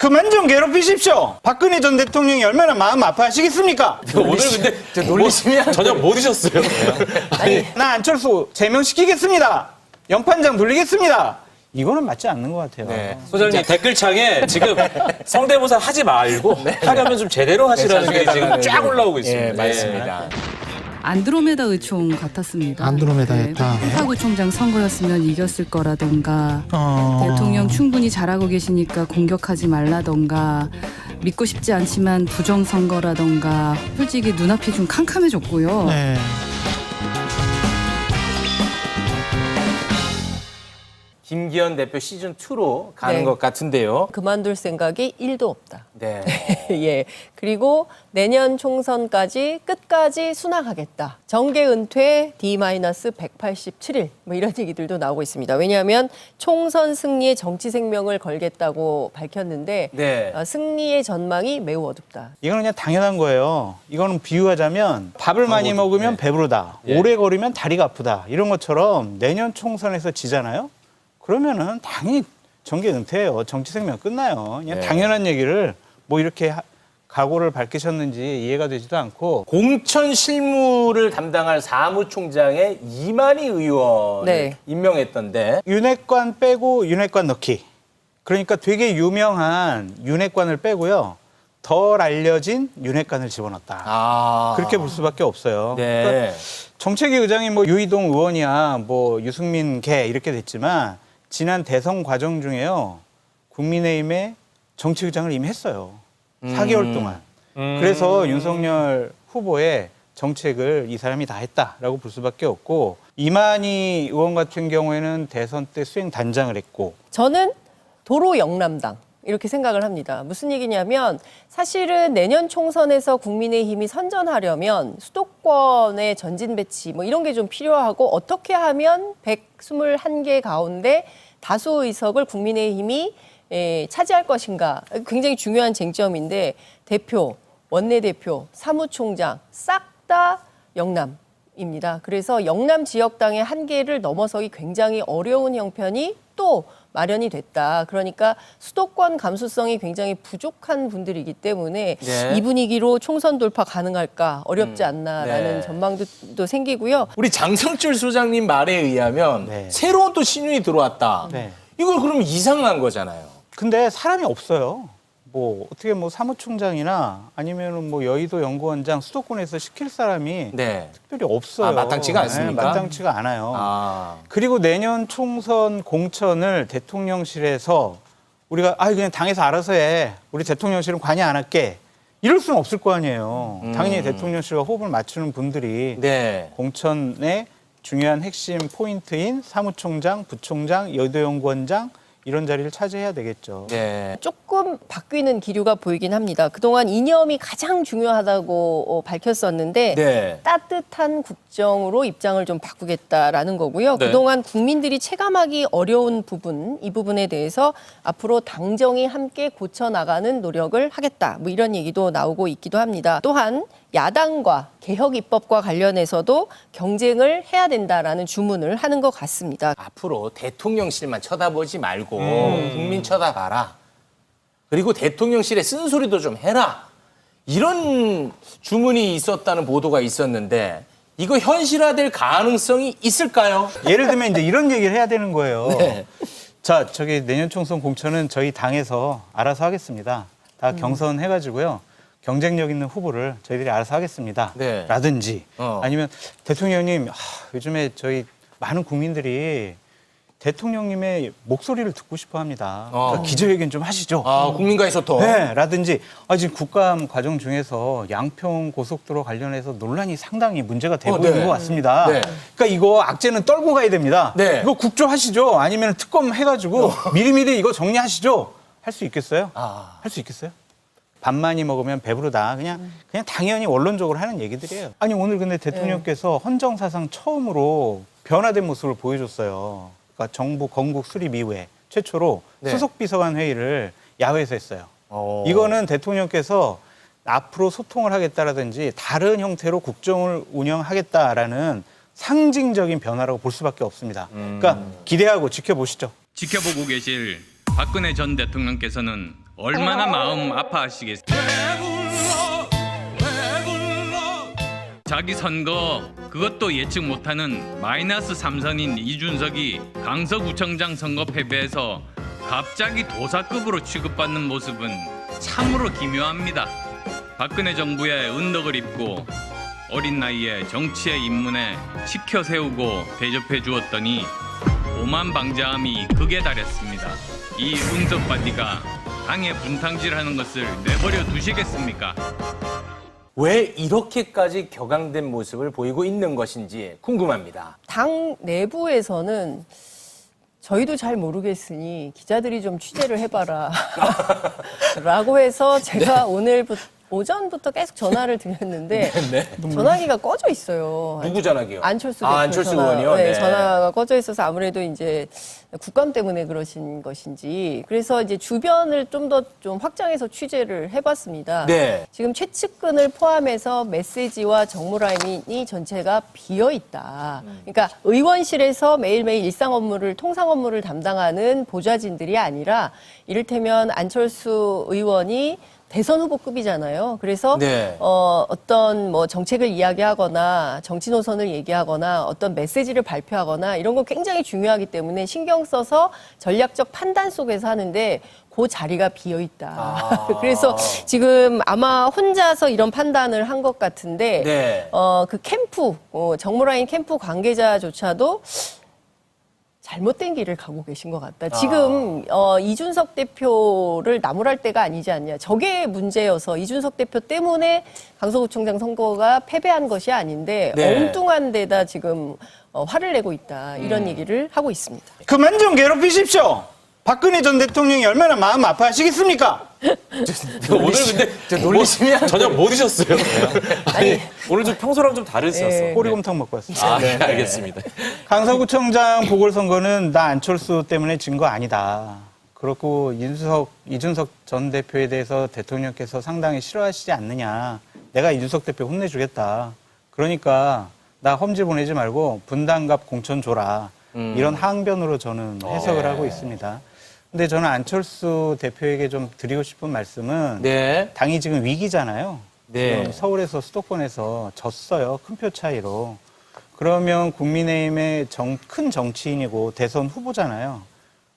그만 좀 괴롭히십시오. 박근혜 전 대통령이 얼마나 마음 아파하시겠습니까? 오늘 근데 놀리시면 저녁 못 드셨어요? 나 안철수 제명시키겠습니다. 연판장 돌리겠습니다. 이거는 맞지 않는 것 같아요. 네. 소장님 댓글창에 지금 성대모사 하지 말고 하려면 좀 제대로 하시라는 게 지금 쫙 올라오고 있습니다. 예, 맞습니다. 안드로메다 의총 같았습니다. 안드로메다 했다. 사구총장 선거였으면 이겼을 거라던가 대통령 충분히 잘하고 계시니까 공격하지 말라던가 믿고 싶지 않지만 부정선거라던가 솔직히 눈앞이 좀 캄캄해졌고요. 네. 김기현 대표 시즌2로 가는 네. 것 같은데요. 그만둘 생각이 1도 없다. 네. 예. 그리고 내년 총선까지 끝까지 순항하겠다. 정계 은퇴 D-187일 뭐 이런 얘기들도 나오고 있습니다. 왜냐하면 총선 승리에 정치 생명을 걸겠다고 밝혔는데 네. 승리의 전망이 매우 어둡다. 이거는 그냥 당연한 거예요. 이거는 비유하자면 밥을 많이 먹으면 배부르다. 예. 오래 걸으면 다리가 아프다. 이런 것처럼 내년 총선에서 지잖아요. 그러면은 당연히 정계 은퇴예요. 정치 생명 끝나요. 그냥 네. 당연한 얘기를 뭐 이렇게 각오를 밝히셨는지 이해가 되지도 않고 공천 실무를 담당할 사무총장에 이만희 의원을 네. 임명했던데. 윤핵관 빼고 윤핵관 넣기. 그러니까 되게 유명한 윤핵관을 빼고요. 덜 알려진 윤핵관을 집어넣었다. 아. 그렇게 볼 수밖에 없어요. 네. 그러니까 정책위 의장이 뭐 유이동 의원이야, 뭐 유승민 개 이렇게 됐지만 지난 대선 과정 중에요. 국민의힘에 정치의장을 이미 했어요. 4개월 동안. 그래서 윤석열 후보의 정책을 이 사람이 다 했다라고 볼 수밖에 없고 이만희 의원 같은 경우에는 대선 때 수행 단장을 했고 저는 도로 영남당 이렇게 생각을 합니다. 무슨 얘기냐면 사실은 내년 총선에서 국민의힘이 선전하려면 수도권의 전진 배치 뭐 이런 게 좀 필요하고 어떻게 하면 121개 가운데 다수 의석을 국민의힘이 차지할 것인가 굉장히 중요한 쟁점인데 대표, 원내대표, 사무총장 싹 다 영남입니다. 그래서 영남 지역당의 한계를 넘어서기 굉장히 어려운 형편이 또 마련이 됐다. 그러니까 수도권 감수성이 굉장히 부족한 분들이기 때문에 네. 이 분위기로 총선 돌파 가능할까 어렵지 않나라는 네. 전망도 생기고요. 우리 장성철 소장님 말에 의하면 네. 새로운 또 신윤이 들어왔다. 네. 이걸 그러면 이상한 거잖아요. 근데 사람이 없어요. 뭐 어떻게 뭐 사무총장이나 아니면은 뭐 여의도 연구원장 수도권에서 시킬 사람이 네. 특별히 없어요. 아, 마땅치가 않습니까? 네, 마땅치가 않아요. 아. 그리고 내년 총선 공천을 대통령실에서 우리가 그냥 당에서 알아서 해. 우리 대통령실은 관여 안 할게. 이럴 수는 없을 거 아니에요. 당연히 대통령실과 호흡을 맞추는 분들이 네. 공천의 중요한 핵심 포인트인 사무총장, 부총장, 여의도연구원장 이런 자리를 차지해야 되겠죠. 네. 조금 바뀌는 기류가 보이긴 합니다. 그동안 이념이 가장 중요하다고 밝혔었는데 네. 따뜻한 국정으로 입장을 좀 바꾸겠다라는 거고요. 네. 그동안 국민들이 체감하기 어려운 부분, 이 부분에 대해서 앞으로 당정이 함께 고쳐나가는 노력을 하겠다. 뭐 이런 얘기도 나오고 있기도 합니다. 또한 야당과 개혁 입법과 관련해서도 경쟁을 해야 된다라는 주문을 하는 것 같습니다. 앞으로 대통령실만 쳐다보지 말고 국민 쳐다봐라. 그리고 대통령실에 쓴소리도 좀 해라. 이런 주문이 있었다는 보도가 있었는데 이거 현실화될 가능성이 있을까요? 예를 들면 이제 이런 얘기를 해야 되는 거예요. 네. 자, 저기 내년 총선 공천은 저희 당에서 알아서 하겠습니다. 다 경선해가지고요. 경쟁력 있는 후보를 저희들이 알아서 하겠습니다. 네. 라든지 아니면 대통령님 요즘에 저희 많은 국민들이 대통령님의 목소리를 듣고 싶어 합니다. 그러니까 기자회견 좀 하시죠. 아, 국민과의 소통. 네, 라든지 지금 국감 과정 중에서 양평 고속도로 관련해서 논란이 상당히 문제가 되고 네. 있는 것 같습니다. 네. 그러니까 이거 악재는 떨고 가야 됩니다. 네. 이거 국조하시죠. 아니면 특검 해가지고 미리미리 이거 정리하시죠. 할 수 있겠어요? 할 수 있겠어요? 밥 많이 먹으면 배부르다. 그냥 당연히 원론적으로 하는 얘기들이에요. 아니 오늘 근데 대통령께서 헌정사상 처음으로 변화된 모습을 보여줬어요. 그러니까 정부 건국 수립 이후에 최초로 네. 수석비서관 회의를 야외에서 했어요. 이거는 대통령께서 앞으로 소통을 하겠다라든지 다른 형태로 국정을 운영하겠다라는 상징적인 변화라고 볼 수밖에 없습니다. 그러니까 기대하고 지켜보시죠. 지켜보고 계실 박근혜 전 대통령께서는 얼마나 마음 아파하시겠어요. 자기 선거 그것도 예측 못하는 마이너스 3선인 이준석이 강서구청장 선거 패배해서 갑자기 도사급으로 취급받는 모습은 참으로 기묘합니다. 박근혜 정부의 은덕을 입고 어린 나이에 정치에 입문해 지켜 세우고 대접해 주었더니 오만방자함이 극에 달했습니다. 이 은덕바디가 당의 분탕질하는 것을 내버려 두시겠습니까? 왜 이렇게까지 격앙된 모습을 보이고 있는 것인지 궁금합니다. 당 내부에서는 저희도 잘 모르겠으니 기자들이 좀 취재를 해봐라 라고 해서 제가 오전부터 계속 전화를 드렸는데 전화기가 꺼져 있어요. 누구 전화기요? 안철수 대표 안철수 전화. 의원이요? 네, 네. 전화가 꺼져 있어서 아무래도 이제 국감 때문에 그러신 것인지 그래서 이제 주변을 좀 더 좀 확장해서 취재를 해봤습니다. 네. 지금 최측근을 포함해서 메시지와 정무라인이 전체가 비어 있다. 그러니까 의원실에서 매일매일 일상 업무를 통상 업무를 담당하는 보좌진들이 아니라 이를테면 안철수 의원이 대선 후보급이잖아요. 그래서 네. 어떤 뭐 정책을 이야기하거나 정치 노선을 얘기하거나 어떤 메시지를 발표하거나 이런 거 굉장히 중요하기 때문에 신경 써서 전략적 판단 속에서 하는데 그 자리가 비어 있다. 그래서 지금 아마 혼자서 이런 판단을 한 것 같은데 네. 그 캠프 정무라인 캠프 관계자조차도 잘못된 길을 가고 계신 것 같다. 지금 이준석 대표를 나무랄 때가 아니지 않냐. 저게 문제여서 이준석 대표 때문에 강서구청장 선거가 패배한 것이 아닌데 네. 엉뚱한 데다 지금 화를 내고 있다. 이런 얘기를 하고 있습니다. 그만 좀 괴롭히십시오. 박근혜 전 대통령이 얼마나 마음 아파하시겠습니까? 오늘 근데 저 놀리시면 저녁 뭐 드셨어요? 아니, 오늘 좀 평소랑 좀 다르셨어. 꼬리곰탕 먹고 왔습니다. 아, 네, 알겠습니다. 강서구청장 보궐선거는 나 안철수 때문에 진 거 아니다. 그렇고 이준석 전 대표에 대해서 대통령께서 상당히 싫어하시지 않느냐. 내가 이준석 대표 혼내주겠다. 그러니까 나 험지 보내지 말고 분담갑 공천 줘라. 이런 항변으로 저는 해석을 하고 있습니다. 근데 저는 안철수 대표에게 좀 드리고 싶은 말씀은 네. 당이 지금 위기잖아요. 네. 지금 서울에서 수도권에서 졌어요. 큰 표 차이로. 그러면 국민의힘의 큰 정치인이고 대선 후보잖아요.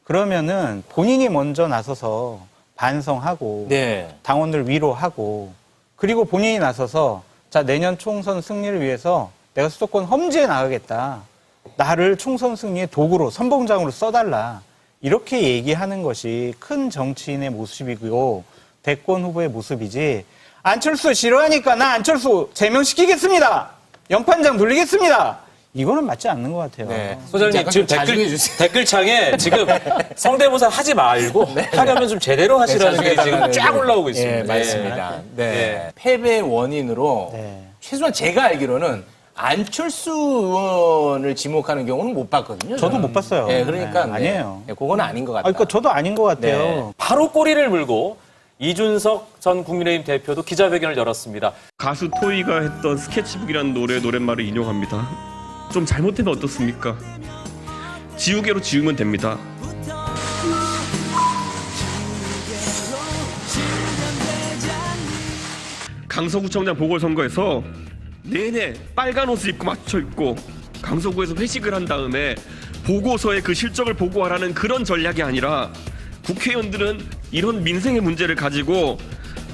그러면은 본인이 먼저 나서서 반성하고 네. 당원들 위로하고 그리고 본인이 나서서 자 내년 총선 승리를 위해서 내가 수도권 험지에 나가겠다. 나를 총선 승리의 도구로 선봉장으로 써달라. 이렇게 얘기하는 것이 큰 정치인의 모습이고 대권 후보의 모습이지 안철수 싫어하니까 나 안철수 제명시키겠습니다. 연판장 돌리겠습니다. 이거는 맞지 않는 것 같아요. 네. 소장님 약간 지금 좀 자중해 주세요. 댓글창에 지금 성대모사 하지 말고 하려면 좀 제대로 하시라는 게 지금 쫙 올라오고 있습니다. 예, 맞습니다. 네. 네. 패배 원인으로 네. 최소한 제가 알기로는 안철수 의원을 지목하는 경우는 못 봤거든요. 저도 저는. 못 봤어요. 예, 그러니까 네, 아니에요. 네, 그건 아닌 것 같다. 그러니까 저도 아닌 것 같아요. 네. 바로 꼬리를 물고 이준석 전 국민의힘 대표도 기자회견을 열었습니다. 가수 토이가 했던 스케치북이라는 노랫말을 인용합니다. 좀 잘못되면 어떻습니까? 지우개로 지우면 됩니다. 강서구청장 보궐선거에서 내내 빨간 옷을 입고 맞춰 입고 강서구에서 회식을 한 다음에 보고서에 그 실적을 보고하라는 그런 전략이 아니라 국회의원들은 이런 민생의 문제를 가지고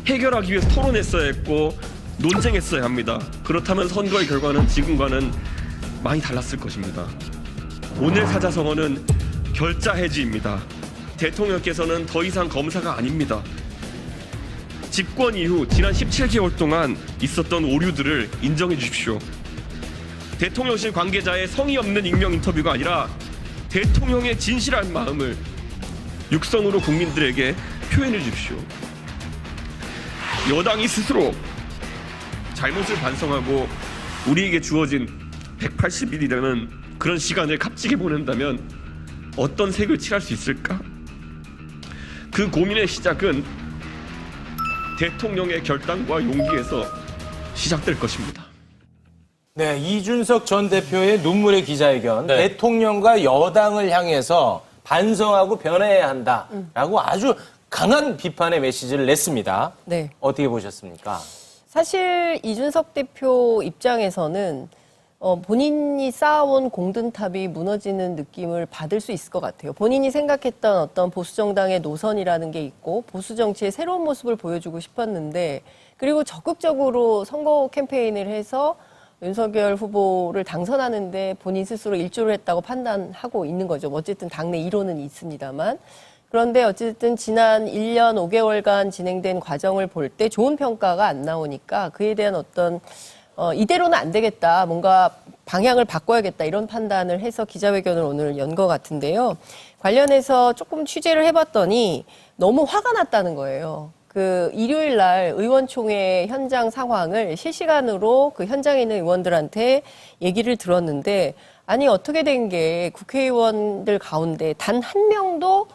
해결하기 위해서 토론했어야 했고 논쟁했어야 합니다. 그렇다면 선거의 결과는 지금과는 많이 달랐을 것입니다. 오늘 사자성어는 결자 해지입니다. 대통령께서는 더 이상 검사가 아닙니다. 집권 이후 지난 17개월 동안 있었던 오류들을 인정해 주십시오. 대통령실 관계자의 성의 없는 익명 인터뷰가 아니라 대통령의 진실한 마음을 육성으로 국민들에게 표현해 주십시오. 여당이 스스로 잘못을 반성하고 우리에게 주어진 180일이라는 그런 시간을 값지게 보낸다면 어떤 색을 칠할 수 있을까? 그 고민의 시작은 대통령의 결단과 용기에서 시작될 것입니다. 네, 이준석 전 대표의 눈물의 기자회견. 네. 대통령과 여당을 향해서 반성하고 변해야 한다라고 아주 강한 비판의 메시지를 냈습니다. 네. 어떻게 보셨습니까? 사실 이준석 대표 입장에서는 본인이 쌓아온 공든탑이 무너지는 느낌을 받을 수 있을 것 같아요. 본인이 생각했던 어떤 보수정당의 노선이라는 게 있고 보수 정치의 새로운 모습을 보여주고 싶었는데 그리고 적극적으로 선거 캠페인을 해서 윤석열 후보를 당선하는데 본인 스스로 일조를 했다고 판단하고 있는 거죠. 어쨌든 당내 이론은 있습니다만. 그런데 어쨌든 지난 1년 5개월간 진행된 과정을 볼 때 좋은 평가가 안 나오니까 그에 대한 어떤 이대로는 안 되겠다. 뭔가 방향을 바꿔야겠다. 이런 판단을 해서 기자회견을 오늘 연 것 같은데요. 관련해서 조금 취재를 해봤더니 너무 화가 났다는 거예요. 그 일요일 날 의원총회 현장 상황을 실시간으로 그 현장에 있는 의원들한테 얘기를 들었는데 아니 어떻게 된 게 국회의원들 가운데 단 한 명도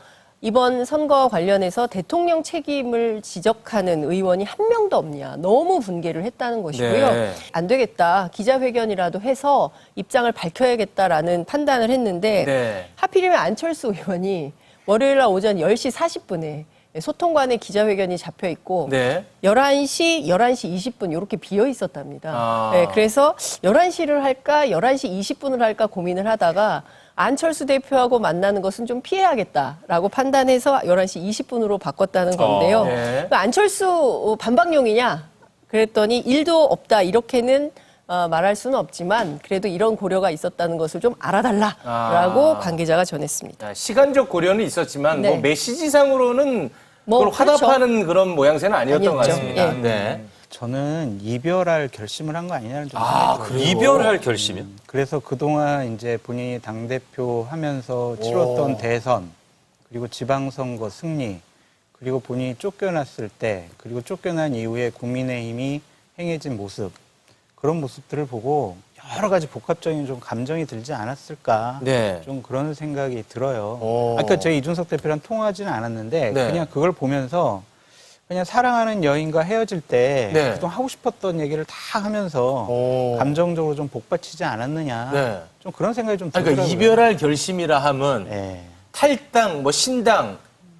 이번 선거 관련해서 대통령 책임을 지적하는 의원이 한 명도 없냐. 너무 분개를 했다는 것이고요. 네. 안 되겠다. 기자회견이라도 해서 입장을 밝혀야겠다라는 판단을 했는데 네. 하필이면 안철수 의원이 월요일 날 오전 10시 40분에 소통관에 기자회견이 잡혀 있고 네. 11시 20분 이렇게 비어 있었답니다. 아. 네, 그래서 11시를 할까 11시 20분을 할까 고민을 하다가 안철수 대표하고 만나는 것은 좀 피해야겠다라고 판단해서 11시 20분으로 바꿨다는 건데요. 네. 그 안철수 반박용이냐? 그랬더니 일도 없다. 이렇게는 말할 수는 없지만 그래도 이런 고려가 있었다는 것을 좀 알아달라라고 관계자가 전했습니다. 시간적 고려는 있었지만 네. 뭐 메시지상으로는 뭐 그걸 화답하는 그렇죠. 그런 모양새는 아니었던 것 아니었죠. 같습니다. 예. 네. 저는 이별할 결심을 한 거 아니냐는 좀 생각이 들어요. 이별할 결심이요? 그래서 그동안 이제 본인이 당대표 하면서 치렀던 대선, 그리고 지방선거 승리, 그리고 본인이 쫓겨났을 때, 그리고 쫓겨난 이후에 국민의힘이 행해진 모습, 그런 모습들을 보고 여러 가지 복합적인 좀 감정이 들지 않았을까. 네. 좀 그런 생각이 들어요. 오. 아까 저희 이준석 대표랑 통화하지는 않았는데, 네. 그냥 그걸 보면서 그냥 사랑하는 여인과 헤어질 때 네. 그동안 하고 싶었던 얘기를 다 하면서 오. 감정적으로 좀 복받치지 않았느냐. 네. 좀 그런 생각이 좀 아니, 들더라고요. 그러니까 이별할 결심이라 하면 예. 탈당, 뭐 신당,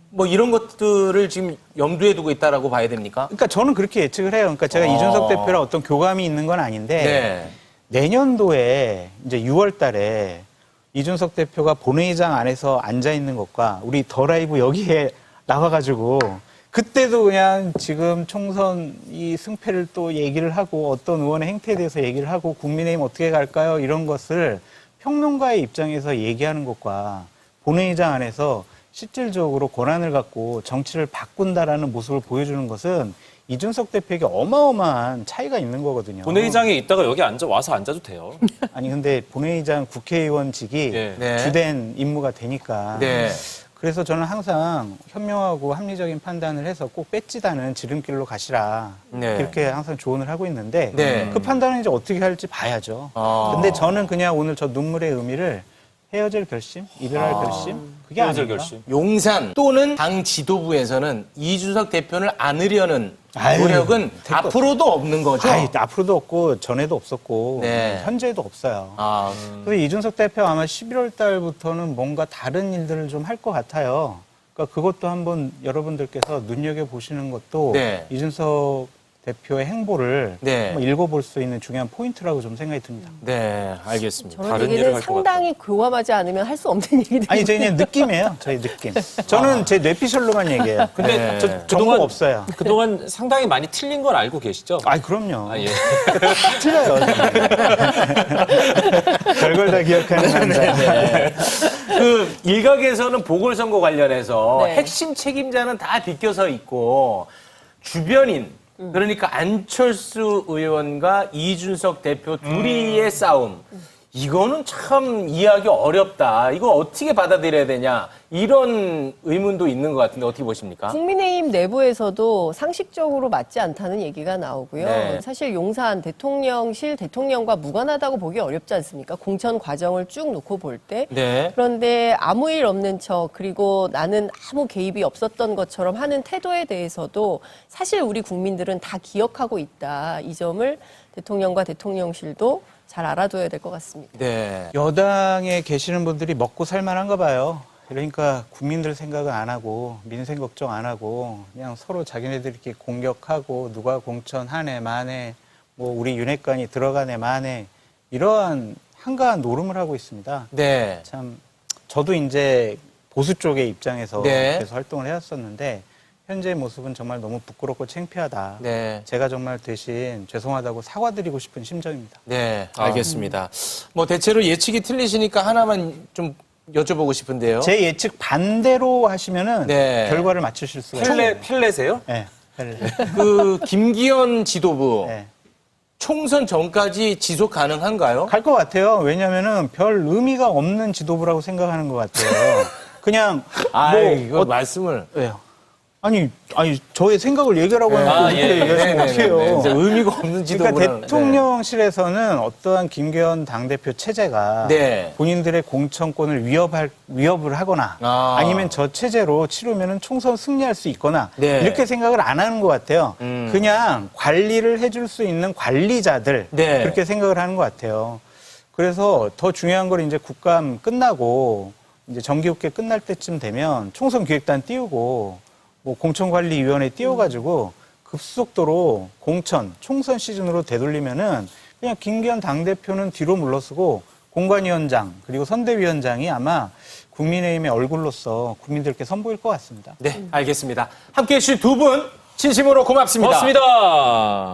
뭐 이런 것들을 지금 염두에 두고 있다라고 봐야 됩니까? 그러니까 저는 그렇게 예측을 해요. 그러니까 제가 이준석 대표랑 어떤 교감이 있는 건 아닌데 네. 내년도에 이제 6월 달에 이준석 대표가 본회의장 안에서 앉아 있는 것과 우리 더 라이브 여기에 나와가지고 그때도 그냥 지금 총선 이 승패를 또 얘기를 하고 어떤 의원의 행태에 대해서 얘기를 하고 국민의힘 어떻게 갈까요? 이런 것을 평론가의 입장에서 얘기하는 것과 본회의장 안에서 실질적으로 권한을 갖고 정치를 바꾼다라는 모습을 보여주는 것은 이준석 대표에게 어마어마한 차이가 있는 거거든요. 본회의장에 있다가 여기 와서 앉아도 돼요. 아니 근데 본회의장 국회의원직이 예. 네. 주된 임무가 되니까 네. 그래서 저는 항상 현명하고 합리적인 판단을 해서 꼭 뺏지다는 지름길로 가시라 네. 이렇게 항상 조언을 하고 있는데 네. 그 판단은 이제 어떻게 할지 봐야죠. 아. 근데 저는 그냥 오늘 저 눈물의 의미를 헤어질 결심, 이별할 결심 그게 헤어질 아닌가. 결심. 용산 또는 당 지도부에서는 이준석 대표를 안으려는 아유, 노력은 될 것 앞으로도 없는 거죠? 아이, 앞으로도 없고 전에도 없었고 네. 현재도 없어요. 아, 그래서 이준석 대표 아마 11월 달부터는 뭔가 다른 일들을 좀 할 것 같아요. 그러니까 그것도 한번 여러분들께서 눈여겨보시는 것도 네. 이준석 대표의 행보를 네. 한번 읽어볼 수 있는 중요한 포인트라고 좀 생각이 듭니다. 네, 알겠습니다. 저런 다른 일을 얘기는 할것 상당히 교감하지 않으면 할 수 없는 얘기들이 아니, 저희 그냥 느낌이에요. 저희 느낌. 저는 제 뇌피셜로만 얘기해요. 근데 네. 저 정보가 없어요. 그동안 상당히 많이 틀린 걸 알고 계시죠? 아이, 그럼요. 아, 예. 틀려요. 별걸 다 기억하는 남자. 그 일각에서는 보궐선거 관련해서 네. 핵심 책임자는 다 비껴서 있고 주변인 그러니까 안철수 의원과 이준석 대표 둘이의 싸움 이거는 참 이해하기 어렵다. 이거 어떻게 받아들여야 되냐 이런 의문도 있는 것 같은데 어떻게 보십니까? 국민의힘 내부에서도 상식적으로 맞지 않다는 얘기가 나오고요. 네. 사실 용산 대통령실 대통령과 무관하다고 보기 어렵지 않습니까? 공천 과정을 쭉 놓고 볼 때. 네. 그런데 아무 일 없는 척 그리고 나는 아무 개입이 없었던 것처럼 하는 태도에 대해서도 사실 우리 국민들은 다 기억하고 있다. 이 점을 대통령과 대통령실도 잘 알아둬야 될 것 같습니다. 네. 여당에 계시는 분들이 먹고 살만한가 봐요. 그러니까 국민들 생각은 안 하고 민생 걱정 안 하고 그냥 서로 자기네들끼리 공격하고 누가 공천 하네 마네 뭐 우리 윤핵관이 들어가네 마네 이러한 한가한 노름을 하고 있습니다. 네. 참 저도 이제 보수 쪽의 입장에서 네. 계속 활동을 해왔었는데 현재의 모습은 정말 너무 부끄럽고 창피하다. 네. 제가 정말 대신 죄송하다고 사과드리고 싶은 심정입니다. 네, 알겠습니다. 뭐 대체로 예측이 틀리시니까 하나만 좀 여쭤보고 싶은데요. 제 예측 반대로 하시면은 네. 결과를 맞추실 수가 있어요. 펠레세요? 네. 펠레. 그 김기현 지도부 네. 총선 전까지 지속 가능한가요? 갈 것 같아요. 왜냐면은 별 의미가 없는 지도부라고 생각하는 것 같아요. 그냥 이거 말씀을 왜요? 아니 저의 생각을 얘기하라고 하면 아, 어떻게 예. 얘기하시면 어떡해요. 이제 의미가 없는 지도부는 그러니까 대통령실에서는 어떠한 김기현 당대표 체제가 네. 본인들의 공천권을 위협을 하거나 아. 아니면 저 체제로 치르면은 총선 승리할 수 있거나 네. 이렇게 생각을 안 하는 것 같아요. 그냥 관리를 해줄 수 있는 관리자들 네. 그렇게 생각을 하는 것 같아요. 그래서 더 중요한 건 이제 국감 끝나고 이제 정기국회 끝날 때쯤 되면 총선 기획단 띄우고 뭐 공천관리위원회 띄워가지고 급속도로 총선 시즌으로 되돌리면은 그냥 김기현 당대표는 뒤로 물러서고 공관위원장 그리고 선대위원장이 아마 국민의힘의 얼굴로서 국민들께 선보일 것 같습니다. 네, 알겠습니다. 함께해 주신 두 분 진심으로 고맙습니다. 고맙습니다.